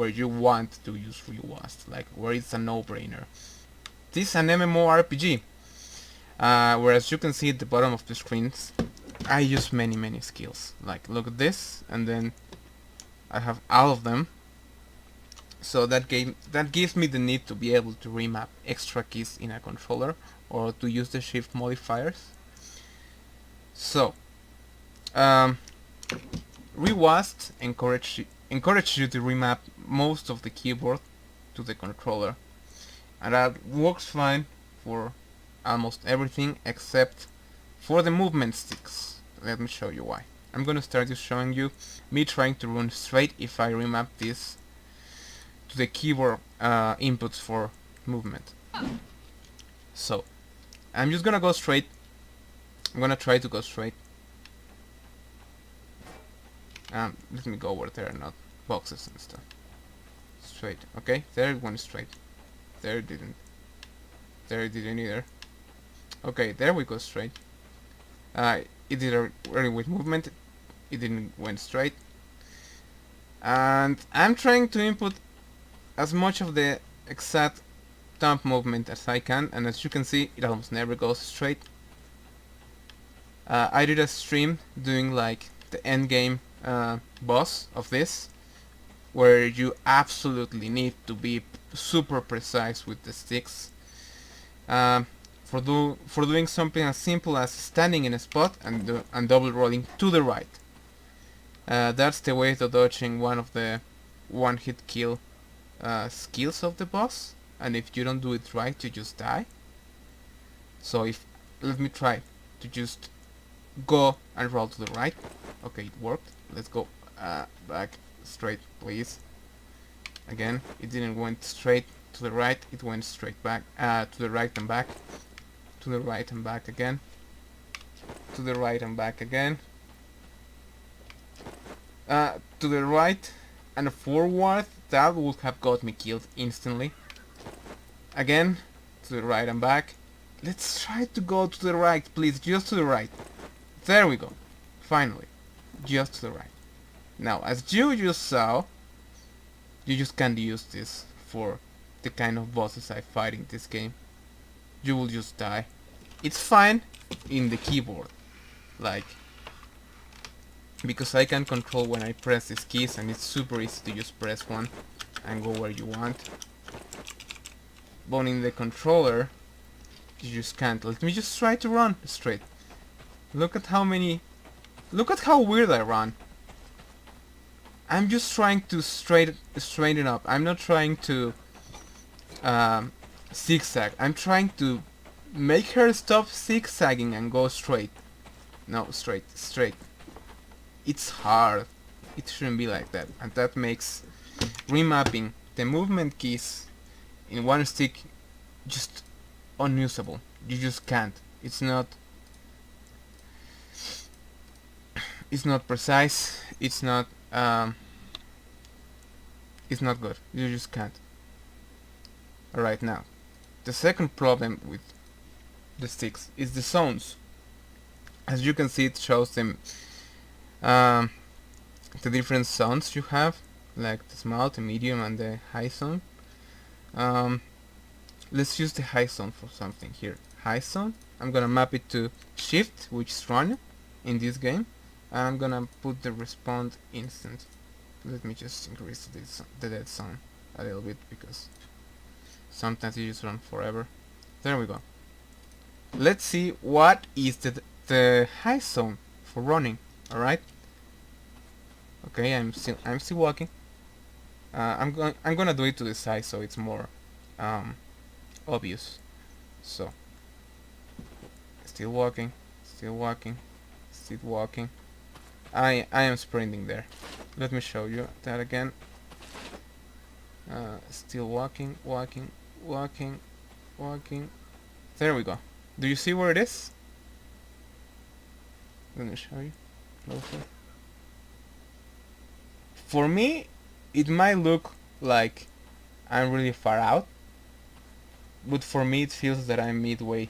where you want to use reWASD, like where it's a no-brainer. This is an MMORPG, whereas you can see at the bottom of the screens, I use many skills. Like look at this, and then I have all of them. So that gives me the need to be able to remap extra keys in a controller or to use the shift modifiers. So reWASD encourages you to remap most of the keyboard to the controller, and that works fine for almost everything except for the movement sticks. Let me show you why. I'm gonna start just showing you me trying to run straight if I remap this to the keyboard inputs for movement. So I'm just gonna go straight. I'm gonna try to go straight. Let me go where there are not boxes and stuff. Straight, okay? There it went straight. There it didn't. There it didn't either. Okay, there we go straight. It did a very weird movement. It didn't went straight. And I'm trying to input as much of the exact thumb movement as I can, and as you can see, it almost never goes straight. I did a stream doing like the end game boss of this, where you absolutely need to be super precise with the sticks for doing something as simple as standing in a spot and double rolling to the right. That's the way to dodging one of the one-hit kill skills of the boss, and if you don't do it right, you just die. So let me try to just go and roll to the right. Okay, it worked. Let's go back straight, please. Again, it didn't went straight to the right. It went straight back to the right and back, to the right and back again, to the right and back again, to the right and forward. That would have got me killed instantly. Again, to the right and back. Let's try to go to the right, please, just to the right. There we go. Finally, just to the right. Now, as you just saw, you just can't use this for the kind of bosses I fight in this game. You will just die. It's fine in the keyboard, like, because I can control when I press these keys, and it's super easy to just press one and go where you want. But in the controller, you just can't. Let me just try to run straight. Look at how weird I run. I'm just trying to straighten up. I'm not trying to zigzag. I'm trying to make her stop zigzagging and go straight. No, straight. It's hard. It shouldn't be like that. And that makes remapping the movement keys in one stick just unusable. You just can't. It's not precise. It's not good. You just can't. Alright, now the second problem with the sticks is the zones. As you can see, it shows them the different zones you have, like the small, the medium, and the high zone. Let's use the high zone for something here. High zone. I'm gonna map it to shift, which is run in this game, and I'm gonna put the respawn instant. Let me just increase the dead zone a little bit, because sometimes you just run forever. There we go. Let's see what is the high zone for running. All right. Okay, I'm still walking. I'm gonna do it to the side so it's more obvious. So still walking. I am sprinting there. Let me show you that again. Still walking. There we go. Do you see where it is? Let me show you closer. For me, it might look like I'm really far out, but for me it feels that I'm midway.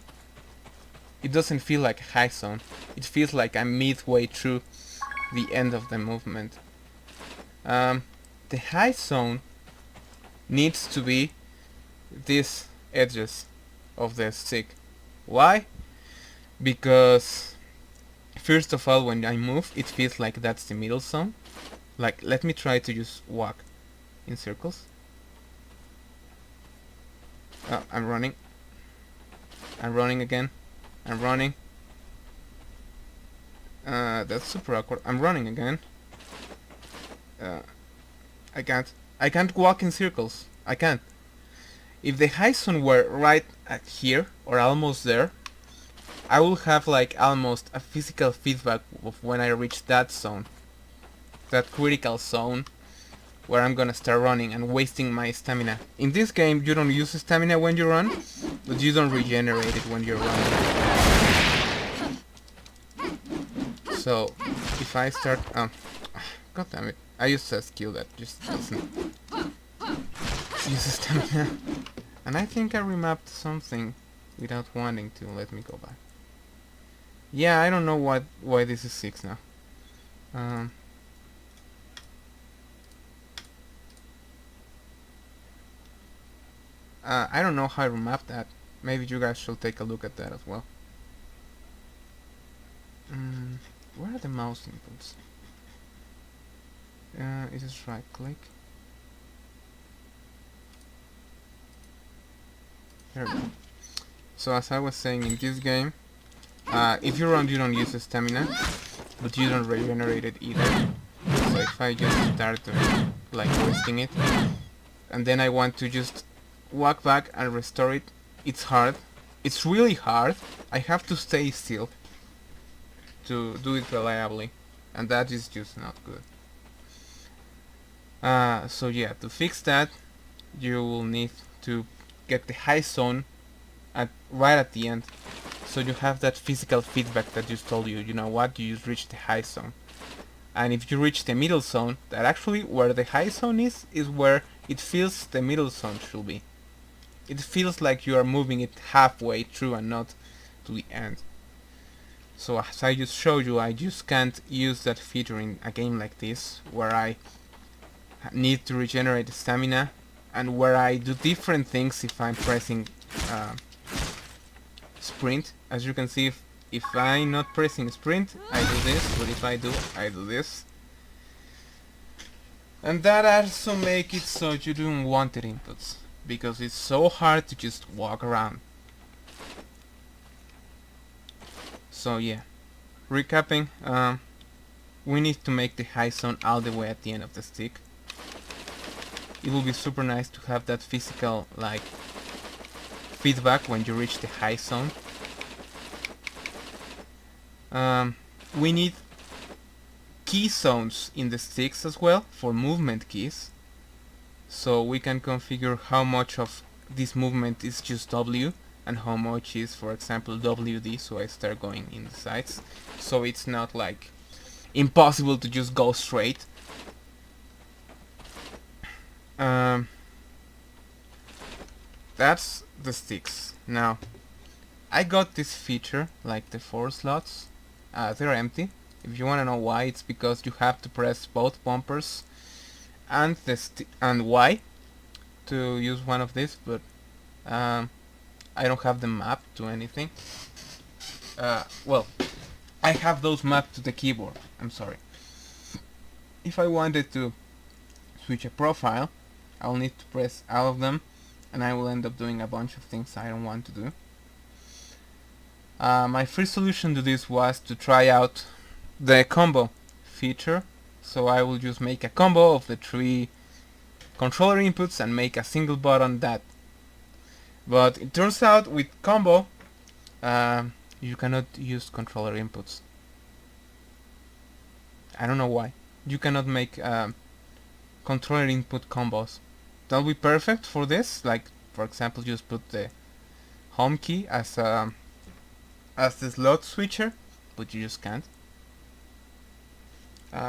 It doesn't feel like a high zone. It feels like I'm midway through the end of the movement. The high zone needs to be these edges of the stick. Why? Because first of all, when I move, it feels like that's the middle zone. Like, let me try to just walk in circles. Oh, I'm running. I'm running again. I'm running. That's super awkward. I'm running again. I can't. I can't walk in circles. I can't. If the high zone were right at here, or almost there, I will have like almost a physical feedback of when I reach that zone. That critical zone where I'm gonna start running and wasting my stamina. In this game, you don't use stamina when you run, but you don't regenerate it when you're running. So, if I start... God damn it. I used a skill that just doesn't use stamina. And I think I remapped something without wanting to. Let me go back. Yeah, I don't know why this is 6 now. I don't know how to map that. Maybe you guys should take a look at that as well. Where are the mouse inputs? Is this right click? There we go. So as I was saying, in this game, if you run, you don't use stamina, but you don't regenerate it either. So if I just start like wasting it, and then I want to just walk back and restore it, it's hard. It's really hard. I have to stay still to do it reliably, and that is just not good. So yeah, to fix that, you will need to get the high zone right at the end, so you have that physical feedback that just told you, you know what, you just reached the high zone. And if you reach the middle zone, that actually where the high zone is where it feels the middle zone should be. It feels like you are moving it halfway through and not to the end. So as I just showed you, I just can't use that feature in a game like this, where I need to regenerate stamina, and where I do different things if I'm pressing sprint. As you can see, if I'm not pressing sprint, I do this, but if I do this. And that also make it so you do unwanted inputs, because it's so hard to just walk around. So yeah, recapping, we need to make the high zone all the way at the end of the stick. It will be super nice to have that physical like feedback when you reach the high zone. We need key zones in the sticks as well for movement keys, so we can configure how much of this movement is just W and how much is, for example, WD, so I start going in the sides, so it's not like impossible to just go straight. That's the sticks. Now, I got this feature, like the 4 slots, they're empty. If you want to know why, it's because you have to press both bumpers and and Y to use one of these, but I don't have them mapped to anything. Well, I have those mapped to the keyboard, I'm sorry. If I wanted to switch a profile, I'll need to press all of them, and I will end up doing a bunch of things I don't want to do. My first solution to this was to try out the combo feature, so I will just make a combo of the 3 controller inputs and make a single button that. But it turns out with combo, you cannot use controller inputs. I don't know why. You cannot make controller input combos. That'll be perfect for this, like for example just put the home key as the slot switcher, but you just can't.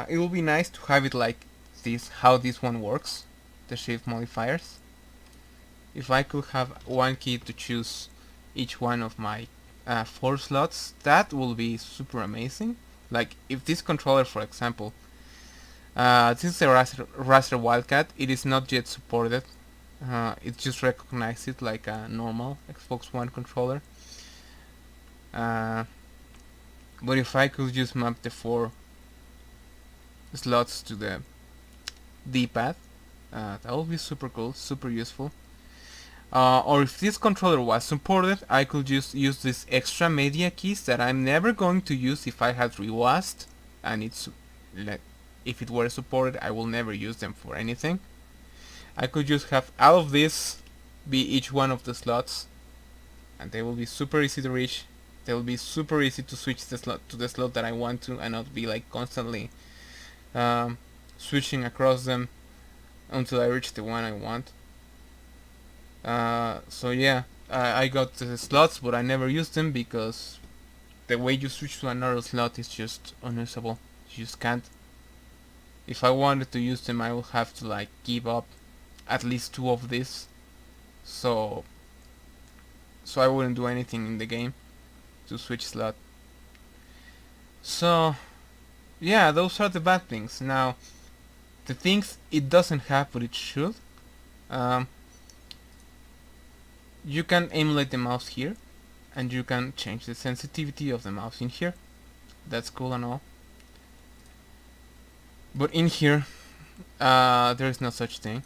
It will be nice to have it like this, how this one works, the shift modifiers. If I could have one key to choose each one of my 4 slots, that will be super amazing. Like if this controller, for example, this is a Razer Wildcat, it is not yet supported It just recognizes it like a normal Xbox One controller. But if I could just map the 4 slots to the D-pad, that would be super cool, super useful. Or if this controller was supported, I could just use these extra media keys that I'm never going to use if I had reWASD, and it's like, if it were supported, I will never use them for anything. I could just have all of this be each one of the slots, and they will be super easy to reach. They will be super easy to switch the slot to the slot that I want to, and not be like constantly switching across them until I reach the one I want. So yeah, I got the slots, but I never used them because the way you switch to another slot is just unusable. You just can't. If I wanted to use them, I would have to like give up at least 2 of these. So I wouldn't do anything in the game to switch slot. So yeah, those are the bad things. Now, the things it doesn't have but it should. You can emulate the mouse here, and you can change the sensitivity of the mouse in here. That's cool and all. But in here, there is no such thing.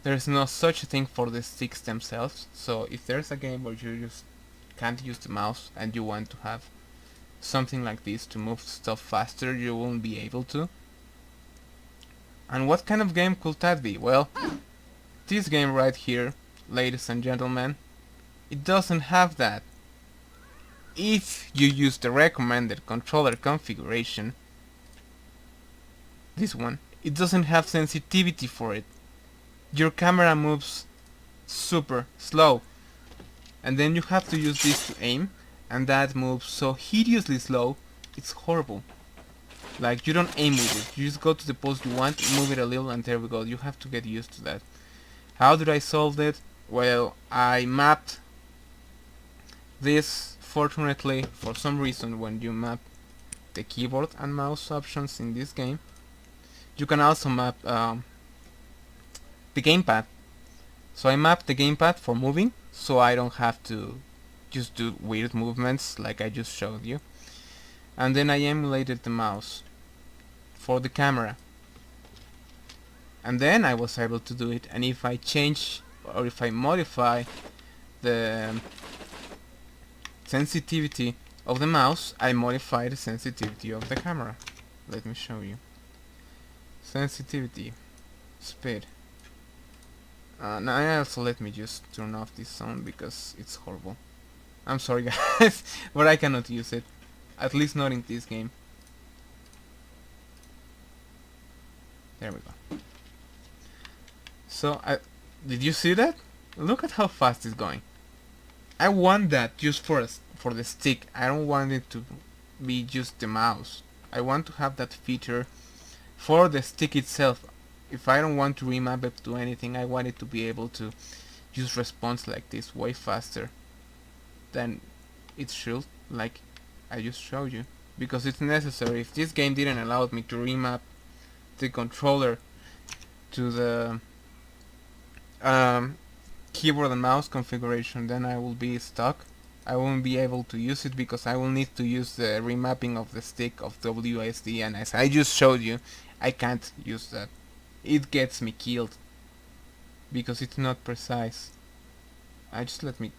There is no such thing for the sticks themselves. So if there's a game where you just can't use the mouse and you want to have something like this to move stuff faster, you won't be able to. And what kind of game could that be? Well, this game right here, ladies and gentlemen, it doesn't have that. If you use the recommended controller configuration, this one, it doesn't have sensitivity for it. Your camera moves super slow, and then you have to use this to aim, and that moves so hideously slow, it's horrible. Like, you don't aim with it, you just go to the pose you want, move it a little, and there we go. You have to get used to that. How did I solve it? Well, I mapped this. Fortunately, for some reason, when you map the keyboard and mouse options in this game, you can also map the gamepad. So I mapped the gamepad for moving, so I don't have to just do weird movements like I just showed you. And then I emulated the mouse for the camera. And then I was able to do it, and if I change or if I modify the sensitivity of the mouse, I modify the sensitivity of the camera. Let me show you. Sensitivity, speed. Now also let me just turn off this sound because it's horrible. I'm sorry guys, but I cannot use it. At least not in this game. There we go. So, did you see that? Look at how fast it's going. I want that just for the stick. I don't want it to be just the mouse. I want to have that feature for the stick itself. If I don't want to remap it to anything, I want it to be able to use response like this way faster than it should, like I just showed you, because it's necessary. If this game didn't allow me to remap the controller to the keyboard and mouse configuration, then I will be stuck. I won't be able to use it because I will need to use the remapping of the stick of WASD, and as I just showed you, I can't use that. It gets me killed because it's not precise. Just let me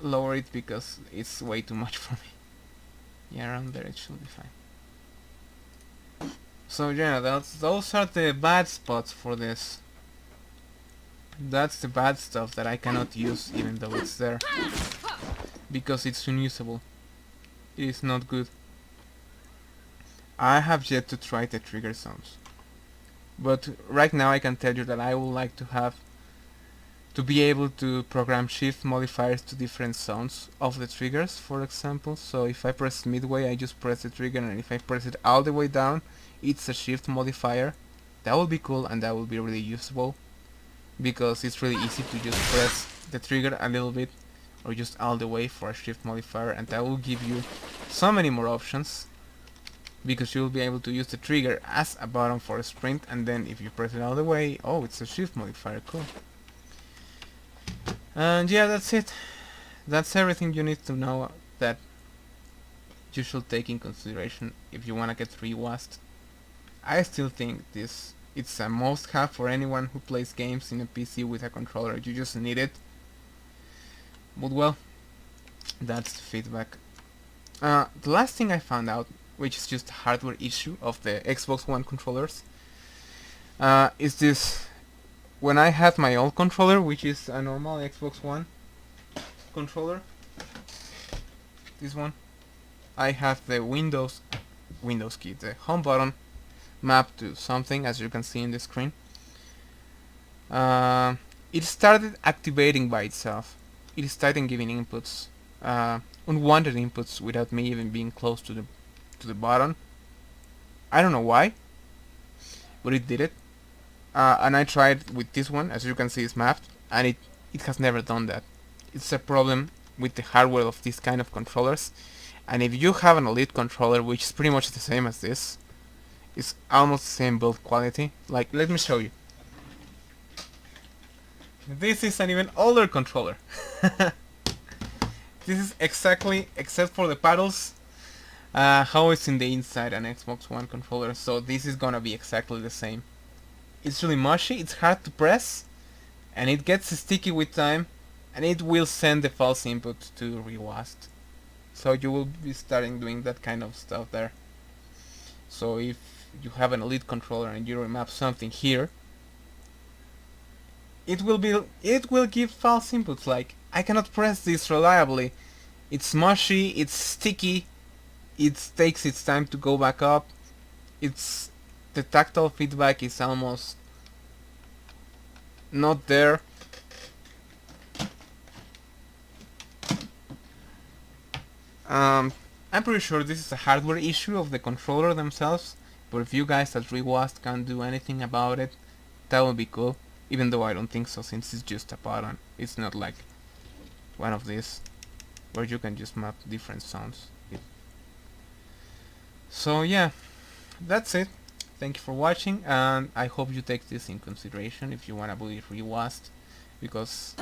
lower it because it's way too much for me. Yeah, around there it should be fine. So yeah, those are the bad spots for this. That's the bad stuff that I cannot use even though it's there, because it's unusable. It is not good. I have yet to try the trigger zones, but right now I can tell you that I would like to be able to program shift modifiers to different zones of the triggers, for example. So if I press midway, I just press the trigger, and if I press it all the way down, it's a shift modifier. That would be cool, and that would be really usable, because it's really easy to just press the trigger a little bit or just all the way for a shift modifier, and that will give you so many more options. because you'll be able to use the trigger as a button for a sprint, and then if you press it all the way, oh, it's a shift modifier. Cool. And yeah, that's it. That's everything you need to know that you should take in consideration if you want to get reWASD. I still think it's a must-have for anyone who plays games in a PC with a controller. You just need it. But well, that's the feedback. The last thing I found out, which is just a hardware issue of the Xbox One controllers, is this. When I had my old controller, which is a normal Xbox One controller, this one, I have the Windows key, the home button, mapped to something, as you can see in the screen. It started activating by itself. It started giving inputs, unwanted inputs, without me even being close to the button. I don't know why, but it did it. And I tried with this one, as you can see, it's mapped, and it has never done that. It's a problem with the hardware of these kind of controllers. And if you have an Elite controller, which is pretty much the same as this, it's almost the same build quality. Like, let me show you. This is an even older controller. This is exactly, except for the paddles, how it's in the inside an Xbox One controller. So this is gonna be exactly the same. It's really mushy, it's hard to press, and it gets sticky with time, and it will send the false input to reWASD. So you will be starting doing that kind of stuff there. So if you have an Elite controller and you remap something here, it will give false inputs like, I cannot press this reliably. It's mushy, it's sticky, it takes its time to go back up. The tactile feedback is almost not there. I'm pretty sure this is a hardware issue of the controller themselves, but if you guys at reWASD can't do anything about it, that would be cool. Even though I don't think so, since it's just a button. It's not like one of these where you can just map different sounds. So yeah, that's it. Thank you for watching, and I hope you take this in consideration if you want to build reWASD, because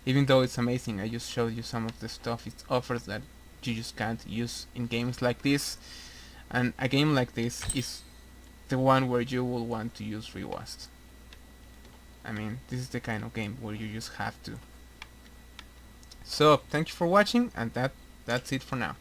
even though it's amazing, I just showed you some of the stuff it offers that you just can't use in games like this, and a game like this is the one where you will want to use reWASD. I mean, this is the kind of game where you just have to. So, thank you for watching, and that's it for now.